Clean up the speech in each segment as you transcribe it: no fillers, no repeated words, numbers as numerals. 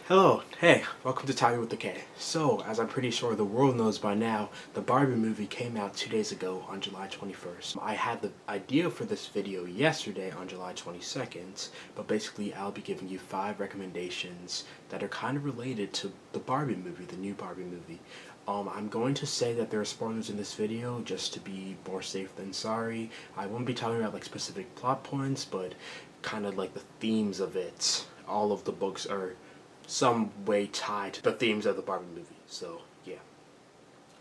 Hello, hey, welcome to Timing with the K. So, as I'm pretty sure the world knows by now, the Barbie movie came out 2 days ago on July 21st. I had the idea for this video yesterday on July 22nd, but basically I'll be giving you 5 recommendations that are kind of related to the Barbie movie, the new Barbie movie. I'm going to say that there are spoilers in this video just to be more safe than sorry. I won't be talking about like specific plot points, but kind of like the themes of it. All of the books are some way tied to the themes of the Barbie movie. So, yeah.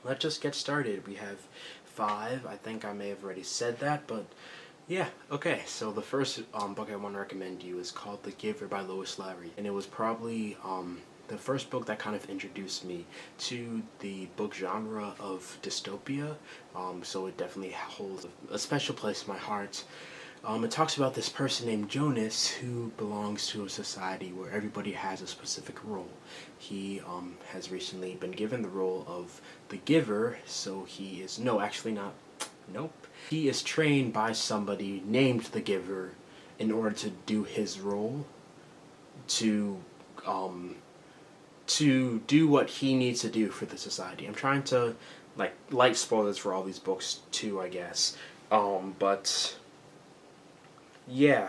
Let's just get started. We have 5. I think I may have already said that, but yeah, okay. So the first book I want to recommend you is called The Giver by Lois Lowry. And it was probably the first book that kind of introduced me to the book genre of dystopia. So it definitely holds a special place in my heart. It talks about this person named Jonas who belongs to a society where everybody has a specific role. He has recently been given the role of the giver, so he is, no, actually not, nope. He is trained by somebody named the giver in order to do his role, to do what he needs to do for the society. I'm trying to, like, light spoilers for all these books too, I guess. But yeah,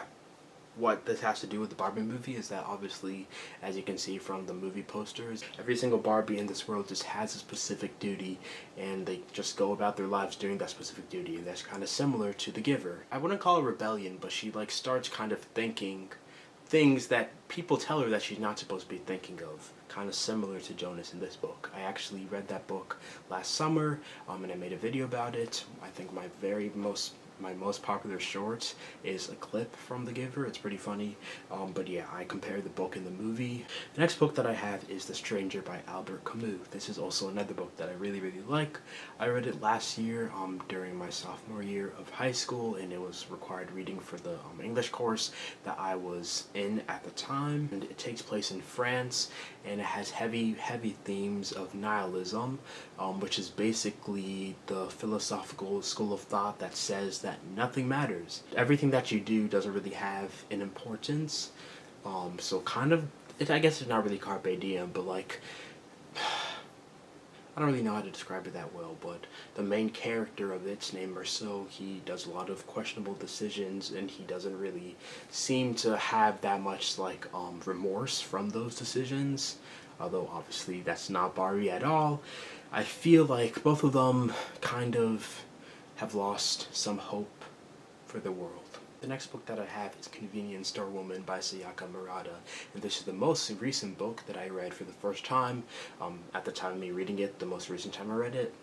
what this has to do with the Barbie movie is that obviously, as you can see from the movie posters, every single Barbie in this world just has a specific duty, and they just go about their lives doing that specific duty, and that's kind of similar to the giver. I wouldn't call it rebellion, but she like starts kind of thinking things that people tell her that she's not supposed to be thinking of, kind of similar to Jonas in this book. I actually read that book last summer, and I made a video about it. I think my most popular short is a clip from The Giver. It's pretty funny, but yeah, I compared the book and the movie. The next book that I have is The Stranger by Albert Camus. This is also another book that I really like. I read it last year during my sophomore year of high school, and it was required reading for the English course that I was in at the time. And it takes place in France, and it has heavy themes of nihilism, which is basically the philosophical school of thought that says that nothing matters. Everything that you do doesn't really have an importance. So kind of, I guess it's not really carpe diem, but like, I don't really know how to describe it that well, but the main character of it's named Marceau. He does a lot of questionable decisions, and he doesn't really seem to have that much like remorse from those decisions, although obviously that's not Barbie at all. I feel like both of them kind of have lost some hope for the world. The next book that I have is Convenience Store Woman by Sayaka Murata, and this is the most recent book that I read for the first time. At the time of me reading it, the most recent time I read it,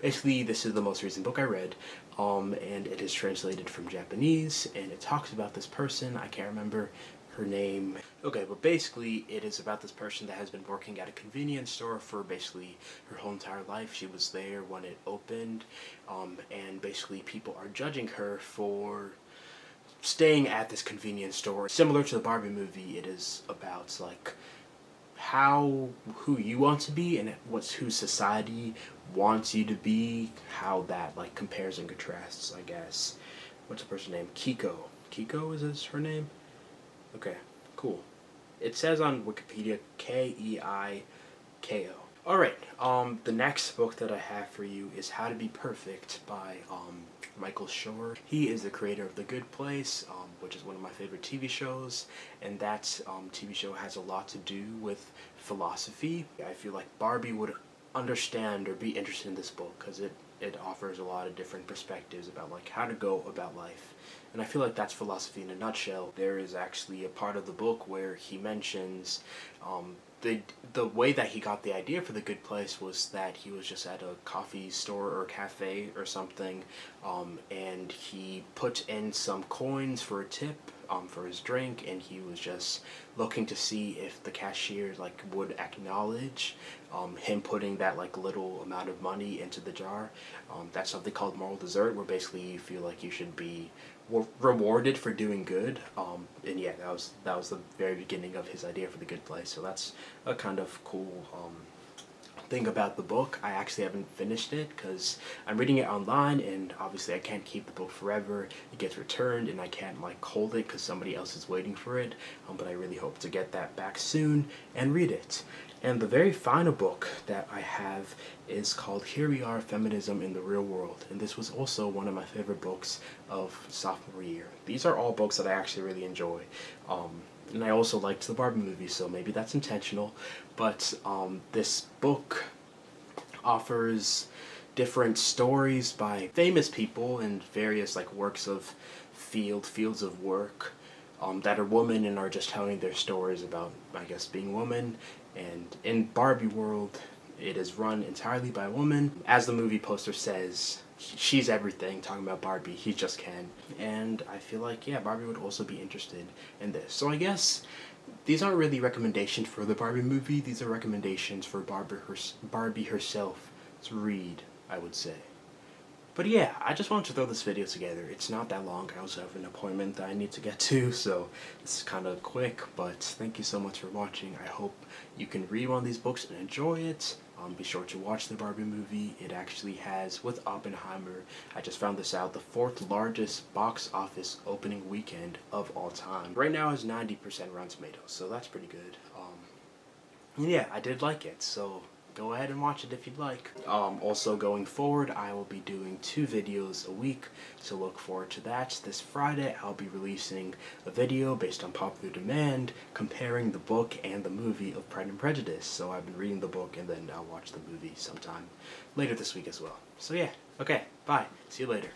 basically this is the most recent book I read, and it is translated from Japanese, and it talks about this person. I can't remember her name. Okay, but basically it is about this person that has been working at a convenience store for basically her whole entire life. She was there when it opened, and basically people are judging her for staying at this convenience store. Similar to the Barbie movie, it is about like who you want to be and who society wants you to be, how that like compares and contrasts, I guess. What's the person's name? Kiko is this her name? Okay, cool. It says on Wikipedia Keiko. Alright, the next book that I have for you is How to Be Perfect by Michael Shore. He is the creator of The Good Place, which is one of my favorite TV shows, and that TV show has a lot to do with philosophy. I feel like Barbie would understand or be interested in this book because it offers a lot of different perspectives about like how to go about life. And I feel like that's philosophy in a nutshell. There is actually a part of the book where he mentions the way that he got the idea for The Good Place was that he was just at a coffee store or cafe or something, and he put in some coins for a tip for his drink, and he was just looking to see if the cashier like would acknowledge him putting that like little amount of money into the jar. That's something called moral desert, where basically you feel like you should be rewarded for doing good, and yeah, that was the very beginning of his idea for The Good Place. So that's a kind of cool thing about the book, I actually haven't finished it because I'm reading it online, and obviously I can't keep the book forever. It gets returned and I can't like hold it because somebody else is waiting for it, but I really hope to get that back soon and read it. And the very final book that I have is called Here We Are, Feminism in the Real World, and this was also one of my favorite books of sophomore year. These are all books that I actually really enjoy. And I also liked the Barbie movie, so maybe that's intentional. But this book offers different stories by famous people and various like works of fields of work that are women and are just telling their stories about, I guess, being women. And in Barbie world, it is run entirely by a woman. As the movie poster says, she's everything, talking about Barbie, he just Ken. And I feel like, yeah, Barbie would also be interested in this. So I guess these aren't really recommendations for the Barbie movie, these are recommendations for Barbie herself to read, I would say. But yeah, I just wanted to throw this video together. It's not that long. I also have an appointment that I need to get to, so this is kind of quick, but thank you so much for watching. I hope you can read one of these books and enjoy it. Be sure to watch the Barbie movie. It actually has, with Oppenheimer, I just found this out, the 4th largest box office opening weekend of all time. Right now it has 90% Rotten Tomatoes, so that's pretty good. Yeah, I did like it, so go ahead and watch it if you'd like. Also going forward, I will be doing 2 videos a week, so look forward to that. This Friday, I'll be releasing a video based on popular demand, comparing the book and the movie of Pride and Prejudice. So I've been reading the book, and then I'll watch the movie sometime later this week as well. So yeah, okay, bye. See you later.